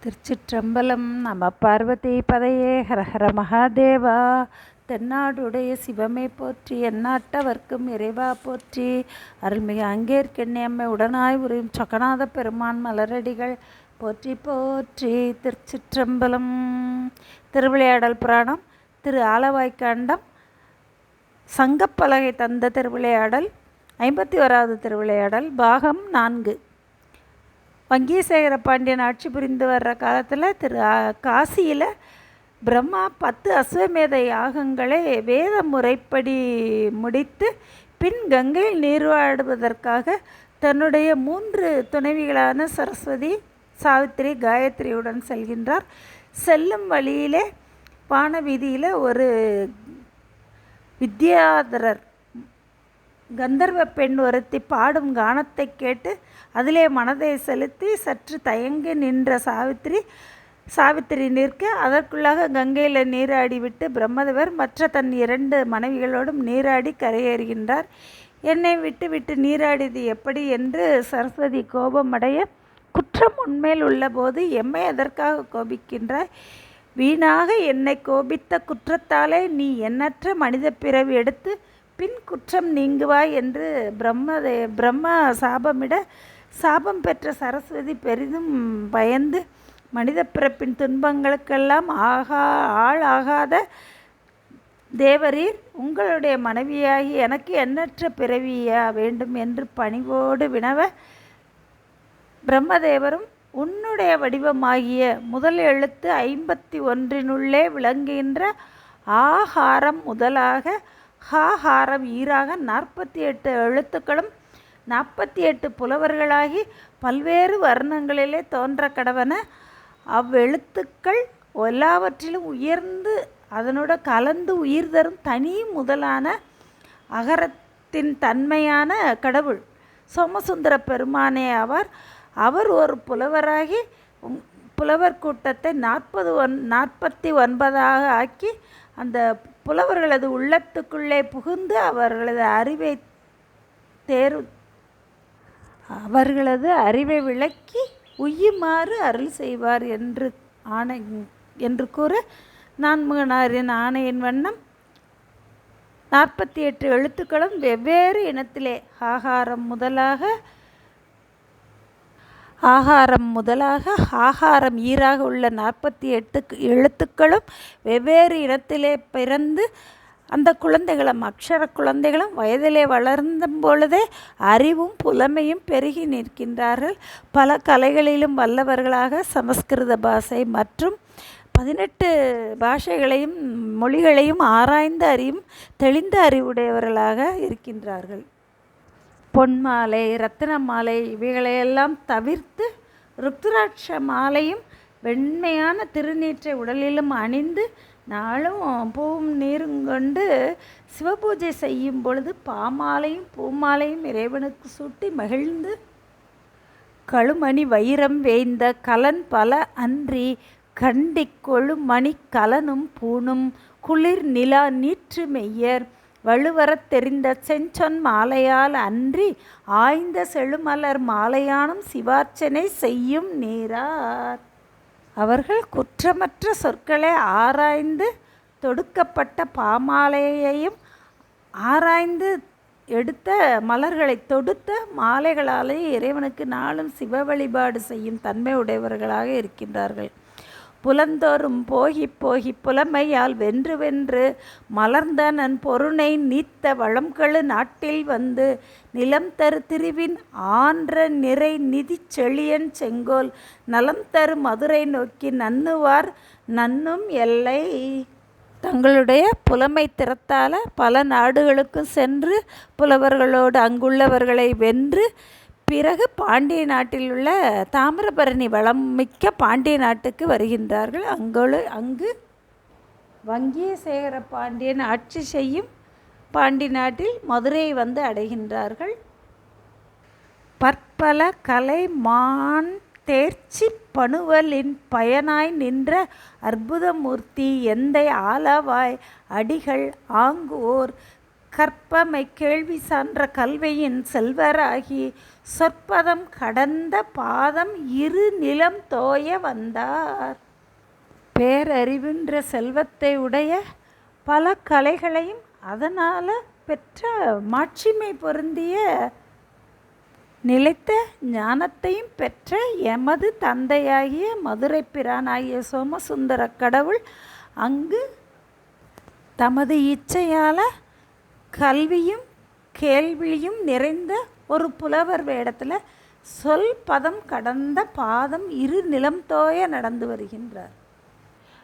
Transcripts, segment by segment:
திருச்சிற்றம்பலம். நம பார்வதி பதையே ஹரஹர மகாதேவா. தென்னாடுடைய சிவமே போற்றி, எந்நாட்டவர்க்கும் இறைவா போற்றி. அருள்மிகு அங்கேற்கெண்ணியம்மை உடனாய் உரியும் சொக்கநாத பெருமான் மலரடிகள் போற்றி போற்றி. திருச்சிற்றம்பலம். திருவிளையாடல் புராணம் திரு ஆலவாய்க்காண்டம் சங்கப்பலகை தந்த திருவிளையாடல் 51வது திருவிளையாடல் பாகம் 4. வங்கீசேகர பாண்டியன் ஆட்சி புரிந்து வர்ற காலத்தில் காசியில் பிரம்மா 10 அஸ்வமேத யாகங்களை வேத முறைப்படி முடித்து பின் கங்கையில் நீராடுவதற்காக தன்னுடைய 3 துணைவிகளான சரஸ்வதி, சாவித்திரி, காயத்ரியுடன் செல்கின்றார். செல்லும் வழியிலே பான வீதியில் ஒரு வித்யாதரர் கந்தர்வ பெண் ஒருத்தி பாடும் கானத்தை கேட்டு அதிலே மனதை செலுத்தி சற்று தயங்கி நின்ற சாவித்திரி நிற்க அதற்குள்ளாக கங்கையில் நீராடிவிட்டு பிரம்மதேவர் மற்ற தன் 2 மனைவிகளோடும் நீராடி கரையேறுகின்றார். என்னை விட்டு நீராடியது எப்படி என்று சரஸ்வதி கோபமடைய, குற்றம் உண்மையில் உள்ளபோது எம்மை எதற்காக கோபிக்கின்றாய்? வீணாக என்னை கோபித்த குற்றத்தாலே நீ எண்ணற்ற மனித பிறவி எடுத்து பின் குற்றம் நீங்குவாய் என்று பிரம்மா சாபமிட, சாபம் பெற்ற சரஸ்வதி பெரிதும் பயந்து, மனித பிறப்பின் துன்பங்களுக்கெல்லாம் ஆளாகாத தேவரீர், உங்களுடைய மனைவியாகி எனக்கு எண்ணற்ற பிறவியா வேண்டும் என்று பணிவோடு வினவ, பிரம்மதேவரும் உன்னுடைய வடிவமாகிய முதல் எழுத்து 51 விளங்குகின்ற ஆகாரம் முதலாக ஹாகாரம் ஈராக 48 எழுத்துக்களும் 48 புலவர்களாகி பல்வேறு வர்ணங்களிலே தோன்ற கடவன. அவ்வெழுத்துக்கள் எல்லாவற்றிலும் உயர்ந்து அதனோட கலந்து உயிர் தரும் தனி முதலான அகரத்தின் தன்மையான கடவுள் சோமசுந்தர பெருமானே ஆவார். அவர் ஒரு புலவராகி புலவர் கூட்டத்தை 49 ஆக்கி அந்த புலவர்களது உள்ளத்துக்குள்ளே புகுந்து அவர்களது அறிவை விளக்கி உய்யுமாறு அருள் செய்வார் என்று கூற, நான்முகனாரின் ஆணையின் வண்ணம் 48 எழுத்துக்களும் வெவ்வேறு இனத்திலே ஆகாரம் முதலாக ஆகாரம் ஈராக உள்ள 48 எழுத்துக்களும் வெவ்வேறு இனத்திலே பிறந்து அந்த குழந்தைகளும் அக்ஷர குழந்தைகளும் வயதிலே வளர்ந்த பொழுதே அறிவும் புலமையும் பெருகி நிற்கின்றார்கள். பல கலைகளிலும் வல்லவர்களாக சமஸ்கிருத பாஷை மற்றும் 18 பாஷைகளையும் மொழிகளையும் ஆராய்ந்து அறியும் தெளிந்த அறிவுடையவர்களாக இருக்கின்றார்கள். பொன்மாலை, ரத்தின மாலை இவைகளையெல்லாம் தவிர்த்து ருத்ராட்ச மாலையும் வெண்மையான திருநீற்றை உடலிலும் அணிந்து நாளும் பூவும் நீரும் கொண்டு சிவபூஜை செய்யும் பொழுது பாமாலையும் பூமாலையும் இறைவனுக்கு சூட்டி மகிழ்ந்து, கழுமணி வைரம் வேய்ந்த கலன் பல அன்றி கண்டி கொழுமணி கலனும் பூணும் குளிர் நிலா நீற்று மெய்யர் வலுவரத் தெரிந்த செஞ்சொன் மாலையால் அன்றி ஆய்ந்த செழுமலர் மாலையானும் சிவார்ச்சனை செய்யும் நீரார். அவர்கள் குற்றமற்ற சொற்களை ஆராய்ந்து தொடுக்கப்பட்ட பாமாலையையும் ஆராய்ந்து எடுத்த மலர்களை தொடுத்த மாலைகளாலே இறைவனுக்கு நாளும் சிவ வழிபாடு செய்யும் தன்மை உடையவர்களாக இருக்கின்றார்கள். புலந்தோறும் போகி புலமையால் வென்று மலர்ந்த நன் பொருணை நீத்த வளம்கெழு நாட்டில் வந்து நிலம் தரு திருவின் ஆன்ற நிறை நிதி செழியன் செங்கோல் நலம் தரு மதுரை நோக்கி நன்னுவார் நன்னும் எல்லை. தங்களுடைய புலமை திறத்தால பல நாடுகளுக்கும் சென்று புலவர்களோடு அங்குள்ளவர்களை வென்று பிறகு பாண்டிய நாட்டில் உள்ள தாமிரபரணி வளம் மிக்க பாண்டிய நாட்டுக்கு வருகின்றார்கள். அங்கு வங்கீசேகர பாண்டியன் ஆட்சி செய்யும் பாண்டிய நாட்டில் மதுரையை வந்து அடைகின்றார்கள். பற்பல கலை மான் தேர்ச்சி பணுவலின் பயனாய் நின்ற அற்புதமூர்த்தி எந்தை ஆலவாய் அடிகள் ஆங்குவோர் கற்பமை கேள்வி சான்ற கல்வியின் செல்வராகி சொற்பதம் கடந்த பாதம் இரு நிலம் தோய வந்தார். பேரறிவின்ற செல்வத்தை உடைய பல கலைகளையும் அதனால் பெற்ற மாட்சிமை பொருந்திய நிலைத்த ஞானத்தையும் பெற்ற எமது தந்தையாகிய மதுரை பிரானாகிய சோமசுந்தர கடவுள் அங்கு தமது இச்சையால் கல்வியும் கேள்வியும் நிறைந்த ஒரு புலவர் வேடத்தில் சொல் பதம் கடந்த பாதம் இரு நிலம் தோய நடந்து வருகின்றார்.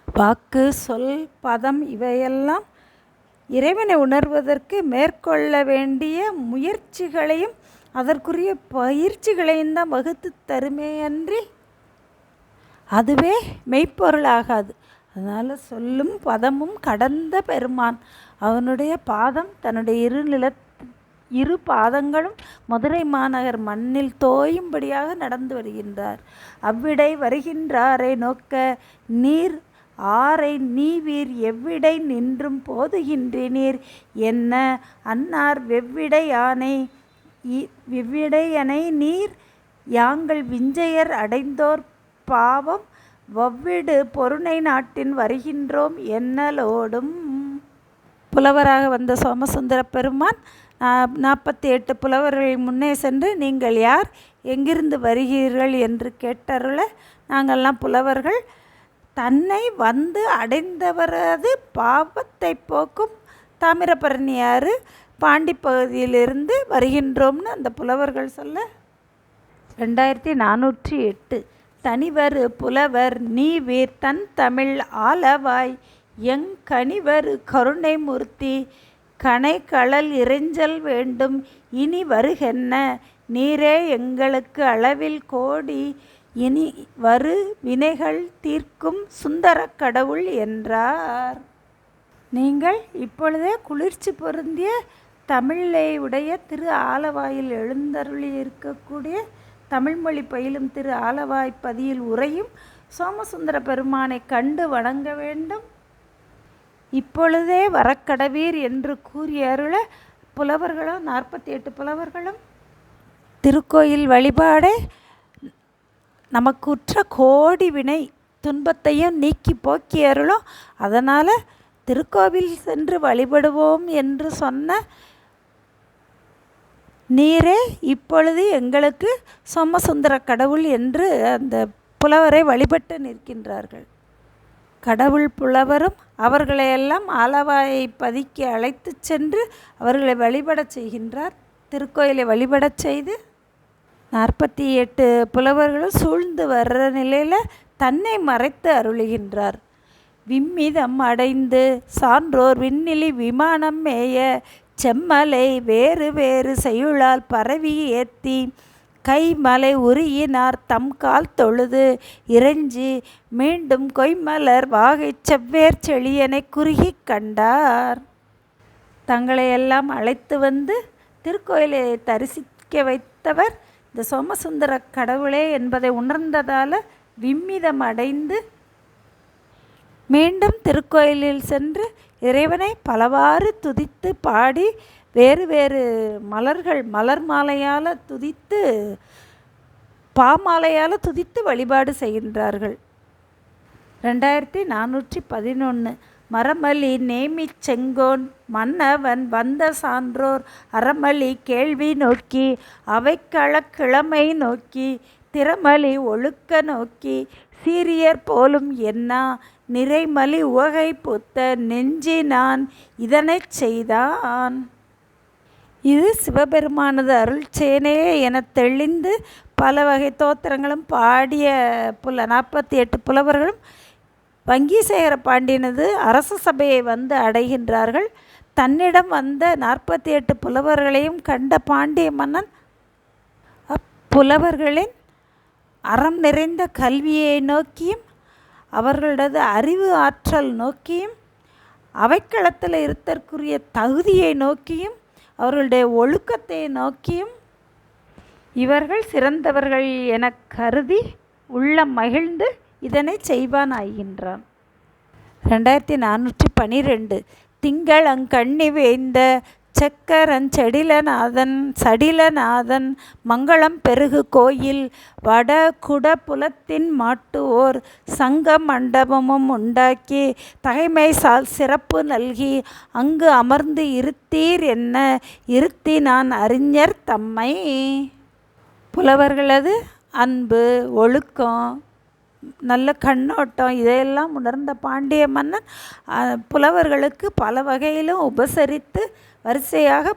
வாக்கு சொல் பதம் இவையெல்லாம் இறைவனை உணர்வதற்கு மேற்கொள்ள வேண்டிய முயற்சிகளையும் அதற்குரிய பயிற்சிகளையும் தான் வகுத்து தருமே அன்றி அதுவே மெய்ப்பொருளாகாது. அதனால் சொல்லும் பதமும் கடந்த பெருமான் அவனுடைய பாதம் தன்னுடைய இரு பாதங்களும் மதுரை மாநகர் மண்ணில் தோயும்படியாக நடந்து வருகின்றார். அவ்விடை வருகின்றாரை நோக்க நீர் ஆரை நீவீர் எவ்விடை நின்றும் போதுகின்றீர் என்ன அன்னார் வெவ்விடையனை நீர் யாங்கள் விஞ்சையர் அடைந்தோர் பாவம் வவ்விடு பொருணை நாட்டின் வருகின்றோம் என்னலோடும். புலவராக வந்த சோமசுந்தர பெருமான் 48 புலவர்கள் முன்னே சென்று நீங்கள் யார் எங்கிருந்து வருகிறீர்கள் என்று கேட்டருள நாங்கள்லாம் புலவர்கள் தன்னை வந்து அடைந்தவரது பாவத்தை போக்கும் தாமிரபரணியாறு பாண்டி பகுதியிலிருந்து வருகின்றோம்னு அந்த புலவர்கள் சொல்ல 2408 தனிவரு புலவர் நீவீர் தன் தமிழ் ஆலவாய் எங் கனிவரு கருணை மூர்த்தி கனைகளல் இறைஞ்சல் வேண்டும் இனி வருகென்ன நீரே எங்களுக்கு அளவில் கோடி இனி வரு வினைகள் தீர்க்கும் சுந்தர கடவுள் என்றார். நீங்கள் இப்பொழுதே குளிர்ச்சி பொருந்திய தமிழை உடைய திரு ஆலவாயில் எழுந்தருளி இருக்கக்கூடிய தமிழ்மொழி பயிலும் திரு ஆலவாய்ப்பதியில் உரையும் சோமசுந்தர பெருமானை கண்டு வணங்க வேண்டும். இப்பொழுதே வரக்கடவீர் என்று கூறிய அருள புலவர்களும் 48 புலவர்களும் திருக்கோயில் வழிபாடே நமக்குற்ற கோடி வினை துன்பத்தையும் நீக்கி போக்கி அருளும். அதனால் திருக்கோவில் சென்று வழிபடுவோம் என்று சொன்ன நீரே இப்பொழுது எங்களுக்கு சோமசுந்தர கடவுள் என்று அந்த புலவரை வழிபட்டு நிற்கின்றார்கள். கடவுள் புலவரும் அவர்களையெல்லாம் ஆலவாயை பதிக்கு அழைத்து சென்று அவர்களை வழிபடச் செய்கின்றார். திருக்கோயிலை வழிபடச் செய்து 48 புலவர்களும் சூழ்ந்து வர்ற நிலையில் தன்னை மறைத்து அருளுகின்றார். விம்மிதம் அடைந்து சான்றோர் விண்ணிலி விமானம் மேய செம்மலை வேறு வேறு செய்யுளால் பரவி ஏத்தி கைமலை உருயினார் தம் கால் தொழுது இறைஞ்சி மீண்டும் கொய்மலர் வாகை செவ்வேர் செழியனை குறுகி கண்டார். தங்களையெல்லாம் அழைத்து வந்து திருக்கோயிலை தரிசிக்க வைத்தவர் இந்த சோமசுந்தர கடவுளே என்பதை உணர்ந்ததால் விம்மிதம் அடைந்து மீண்டும் திருக்கோயிலில் சென்று இறைவனை பலவாறு துதித்து பாடி வேறு வேறு மலர் மாலையால் துதித்து பாமாலையால் துதித்து வழிபாடு செய்கின்றார்கள். 2411 மரமலி நேமி செங்கோன் மன்னவன் வந்த சான்றோர் அறமலி கேள்வி நோக்கி அவைக்கள கிழமை நோக்கி திறமலி ஒழுக்க நோக்கி சீரியர் போலும் என்னா நிறைமலி உவகை பூத்த நெஞ்சினான் இதனை செய்தான். இது சிவபெருமானது அருள்சேனே என தெளிந்து பல வகை தோத்திரங்களும் பாடிய 48 புலவர்களும் வங்கீசேகர பாண்டியனது அரச சபையை வந்து அடைகின்றார்கள். தன்னிடம் வந்த 48 புலவர்களையும் கண்ட பாண்டிய மன்னன் அப்புலவர்களின் அறம் நிறைந்த கல்வியை நோக்கியும் அவர்களது அறிவு ஆற்றல் நோக்கியும் அவைக்களத்தில் இருத்தற்குரிய தகுதியை நோக்கியும் அவர்களுடைய ஒழுக்கத்தை நோக்கியும் இவர்கள் சிறந்தவர்கள் என கருதி உள்ளம் மகிழ்ந்து இதனை செய்வான் ஆகின்றான். 2412 திங்கள் அங்கண்ணி வேய்ந்த செக்கரஞ்செடிலநாதன் சடிலநாதன் மங்களம் பெருகு கோயில் வட குடபுலத்தின் மாட்டுவோர் சங்க மண்டபமும் உண்டாக்கி தகைமை சால் சிறப்பு நல்கி அங்கு அமர்ந்து இருத்தீர் என்ன இருத்தி நான் அறிஞர் தம்மை. புலவர்களது அன்பு, ஒழுக்கம், நல்ல கண்ணோட்டம் இதையெல்லாம் உணர்ந்த பாண்டிய மன்னன் புலவர்களுக்கு பல வகையிலும் உபசரித்து வரிசையாக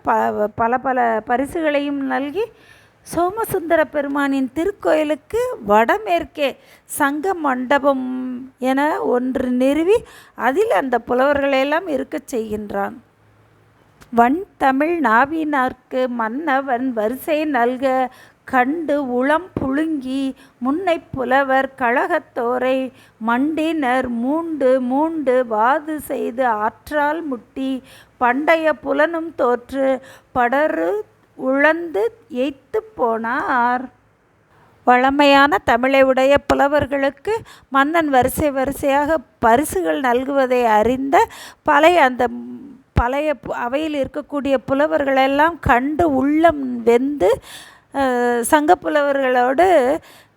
பல பல பரிசுகளையும் நல்கி சோமசுந்தர பெருமானின் திருக்கோயிலுக்கு வடமேற்கே சங்க மண்டபம் என ஒன்று நிறுவி அதில் அந்த புலவர்களையெல்லாம் இருக்கச் செய்கின்றான். வன் தமிழ் நாவினார்க்கு மன்னவன் வரிசை நல்க கண்டு உளம் புழுங்கி முன்னை புலவர் கழகத்தோரை மண்டினர் மூண்டு மூண்டு வாது செய்து ஆற்றால் முட்டி பண்டைய புலனும் தோற்று படரு உழந்து எய்த்து போனார். வழமையான தமிழை உடைய புலவர்களுக்கு மன்னன் வரிசை வரிசையாக பரிசுகள் நல்குவதை அறிந்த பழைய அவையில் இருக்கக்கூடிய புலவர்களெல்லாம் கண்டு உள்ளம் வெந்து சங்கப்புலவர்களோடு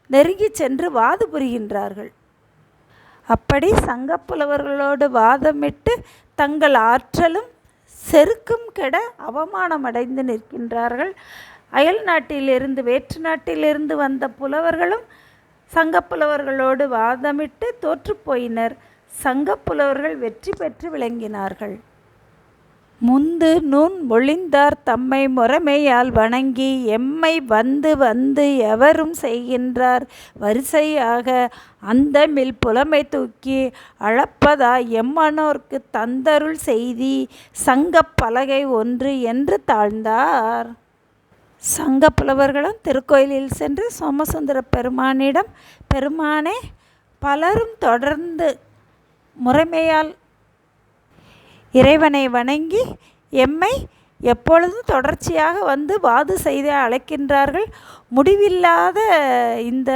நெருங்கி சென்று வாது புரிகின்றார்கள். அப்படி சங்கப்புலவர்களோடு வாதமிட்டு தங்கள் ஆற்றலும் செருக்கும் கெட அவமானமடைந்து நிற்கின்றார்கள். அயல் நாட்டிலிருந்து வேற்று நாட்டிலிருந்து வந்த புலவர்களும் சங்கப்புலவர்களோடு வாதமிட்டு தோற்றுப்போயினர். சங்கப்புலவர்கள் வெற்றி பெற்று விளங்கினார்கள். முந்து நூன் மொழிந்தார் தம்மை முறைமையால் வணங்கி எம்மை வந்து வந்து எவரும் செய்கின்றார் வரிசையாக அந்தமில் புலமை தூக்கி அளப்பதாய் எம்மனோர்க்கு தந்தருள் செய்தி சங்கப் பலகை ஒன்று என்று தாழ்ந்தார். சங்க புலவர்களும் திருக்கோயிலில் சென்று சோமசுந்தர பெருமானிடம், பெருமானே, பலரும் தொடர்ந்து முறைமையால் இறைவனை வணங்கி எம்மை எப்பொழுதும் தொடர்ச்சியாக வந்து வாது செய்து அழைக்கின்றார்கள். முடிவில்லாத இந்த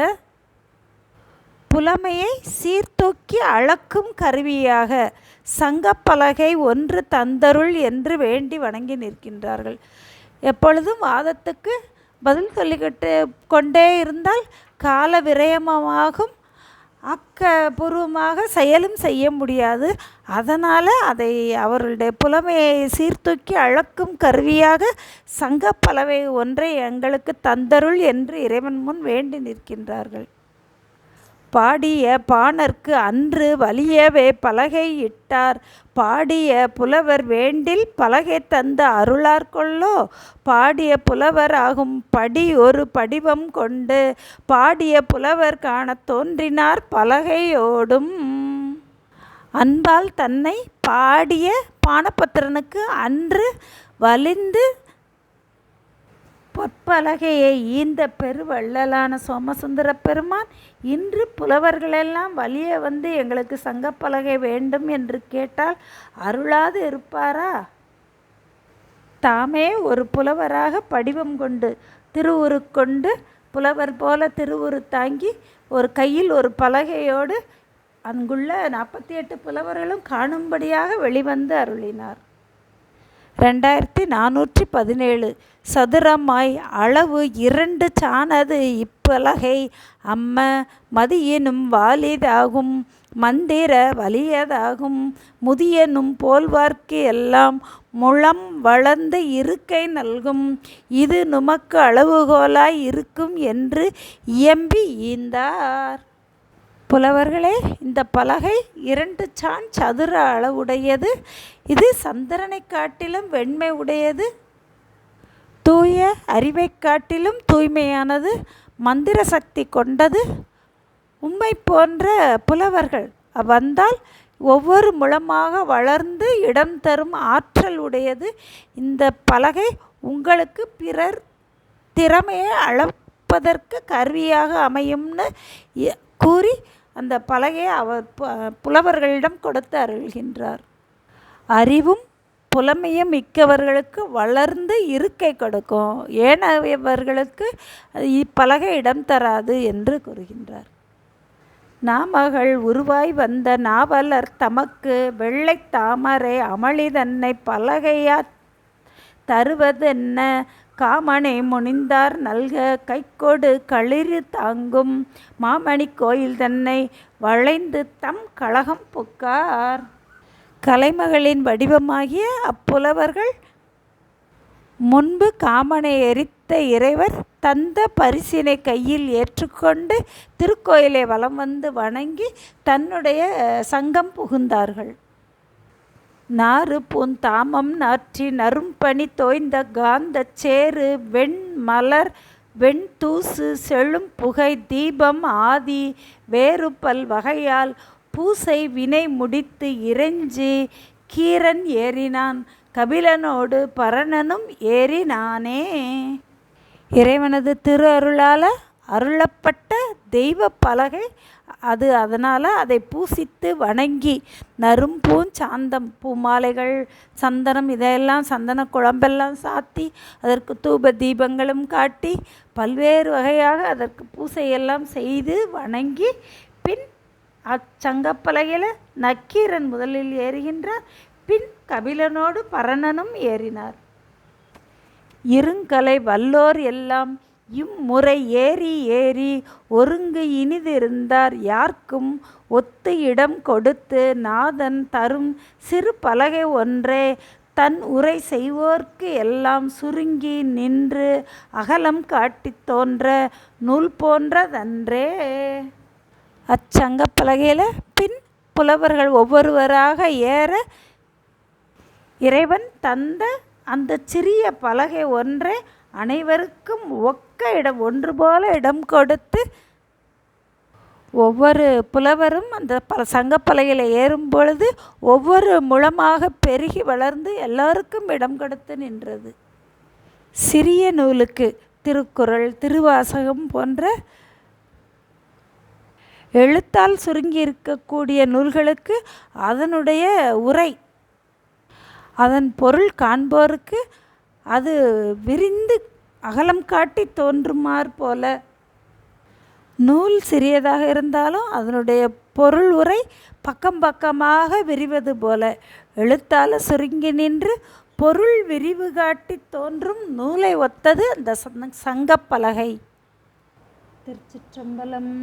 புலமையை சீர்தூக்கி அளக்கும் கருவியாக சங்கப்பலகை ஒன்று தந்தருள் என்று வேண்டி வணங்கி நிற்கின்றார்கள். எப்பொழுதும் வாதத்துக்கு பதில் சொல்லிக்கிட்டு கொண்டே இருந்தால் கால விரயமாகும், ஆக்கப்பூர்வமாக செயலும் செய்ய முடியாது. அதனால் அதை அவர்களுடைய புலமையை சீர்தூக்கி அளக்கும் கருவியாக சங்கப்பலகை ஒன்றை எங்களுக்கு தந்தருள் என்று இறைவன் முன் வேண்டி நிற்கின்றார்கள். பாடிய பாணர்க்கு அன்று வலியவே பலகை இட்டார் பாடிய புலவர் வேண்டில் பலகை தந்த அருளார் கொள்ளோ பாடிய புலவர் ஆகும் படி ஒரு படிவம் கொண்டு பாடிய புலவர் காணத் தோன்றினார் பலகையோடும். அன்பால் தன்னை பாடிய பாணபத்திரனுக்கு அன்று வலிந்து பொற்பலகையை ஈந்த பெருவள்ளலான சோமசுந்தர பெருமான் இன்று புலவர்களெல்லாம் வலிய வந்து எங்களுக்கு சங்கப்பலகை வேண்டும் என்று கேட்டால் அருளாது இருப்பாரா? தாமே ஒரு புலவராக படிவம் கொண்டு திருவுருக்கொண்டு புலவர் போல திருவுரு தாங்கி ஒரு கையில் ஒரு பலகையோடு அங்குள்ள 48 புலவர்களும் காணும்படியாக வெளிவந்து அருளினார். 2417 சதுரமாய் அளவு 2 சாணது இப்பலகை அம்ம மதியினும் வாலிதாகும் மந்திர வலியதாகும் முதியனும் போல்வார்க்கு எல்லாம் முழம் வளர்ந்து இருக்கை நல்கும் இது நுமக்கு அளவுகோலாய் இருக்கும் என்று இயம்பி ஈந்தார். புலவர்களே, இந்த பலகை 2 சாண் சதுர அளவுடையது. இது சந்திரனை காட்டிலும் வெண்மை உடையது, தூய அறிவை காட்டிலும் தூய்மையானது, மந்திர சக்தி கொண்டது. உம்மை போன்ற புலவர்கள் வந்தால் ஒவ்வொரு முழமாக வளர்ந்து இடம் தரும் ஆற்றல் உடையது. இந்த பலகை உங்களுக்கு பிறர் திறமையை அளப்பதற்கு கருவியாக அமையும்னு கூறி அந்த பலகையை அவர் புலவர்களிடம் கொடுத்து அருள்கின்றார். அறிவும் புலமையும் மிக்கவர்களுக்கு வளர்ந்து இருக்கை கொடுக்கும், ஏனையவர்களுக்கு இப்பலகை இடம் தராது என்று கூறுகின்றார். நாமகள் உருவாய் வந்த நாவலர் தமக்கு வெள்ளை தாமரை அமளி தன்னை பலகையா தருவதென்ன காமனை முனிந்தார் நல்க கைக்கொடு களிறு தாங்கும் மாமணி கோயில் தன்னை வளைந்து தம் கலகம் புக்கார். கலைமகளின் வடிவமாகிய அப்புலவர்கள் முன்பு காமனை எரித்த இறைவர் தந்த பரிசினை கையில் ஏற்றுக்கொண்டு திருக்கோயிலை வலம் வந்து வணங்கி தன்னுடைய சங்கம் புகுந்தார்கள். நாறு பூந்தாமம் நாற்றி நறும்பனி தோய்ந்த காந்தச் சேறு வெண்மலர் வெண்தூசு செழும் புகை தீபம் ஆதி வேறு பல் வகையால் பூசை வினை முடித்து இறைஞ்சி கீரன் ஏறினான் கபிலனோடு பரணனும் ஏறினானே. இறைவனது திரு அருளால் அருளப்பட்ட தெய்வ பலகை அது. அதனால் அதை பூசித்து வணங்கி நறும்பூஞ்சாந்தம் பூமாலைகள் சந்தனம் இதையெல்லாம் சந்தன குழம்பெல்லாம் சாத்தி அதற்கு தூப தீபங்களும் காட்டி பல்வேறு வகையாக அதற்கு பூசையெல்லாம் செய்து வணங்கி பின் அச்சங்கப்பலகையில் நக்கீரன் முதலில் ஏறுகின்றார். பின் கபிலனோடு பரணனும் ஏறினார். இருங்கலை வல்லோர் எல்லாம் இம்முறை ஏறி ஏறி ஒருங்கு இனிதிருந்தார் யார்க்கும் ஒத்து இடம் கொடுத்து நாதன் தரும் சிறு பலகை ஒன்றே தன் உரை செய்வோர்க்கு எல்லாம் சுருங்கி நின்று அகலம் காட்டித் தோன்ற நூல் போன்றதன்றே. அச்சங்கப்பலகையில் பின் புலவர்கள் ஒவ்வொருவராக ஏற இறைவன் தந்த அந்த சிறிய பலகை ஒன்றை அனைவருக்கும் ஒக்க இடம் ஒன்று போல இடம் கொடுத்து ஒவ்வொரு புலவரும் அந்த சங்கப்பலகையில் ஏறும் பொழுது ஒவ்வொரு முழமாக பெருகி வளர்ந்து எல்லாருக்கும் இடம் கொடுத்து நின்றது. சிறிய நூலுக்கு திருக்குறள் திருவாசகம் போன்ற எழுத்தால் சுருங்கி இருக்கக்கூடிய நூல்களுக்கு அதனுடைய உரை அதன் பொருள் காண்போருக்கு அது விரிந்து அகலம் காட்டி தோன்றுமாறு போல, நூல் சிறியதாக இருந்தாலும் அதனுடைய பொருள் உரை பக்கம் பக்கமாக விரிவது போல எழுத்தால் சுருங்கி நின்று பொருள் விரிவு காட்டி தோன்றும் நூலை ஒத்தது அந்த சங்கப்பலகை. திருச்சிற்றம்பலம்.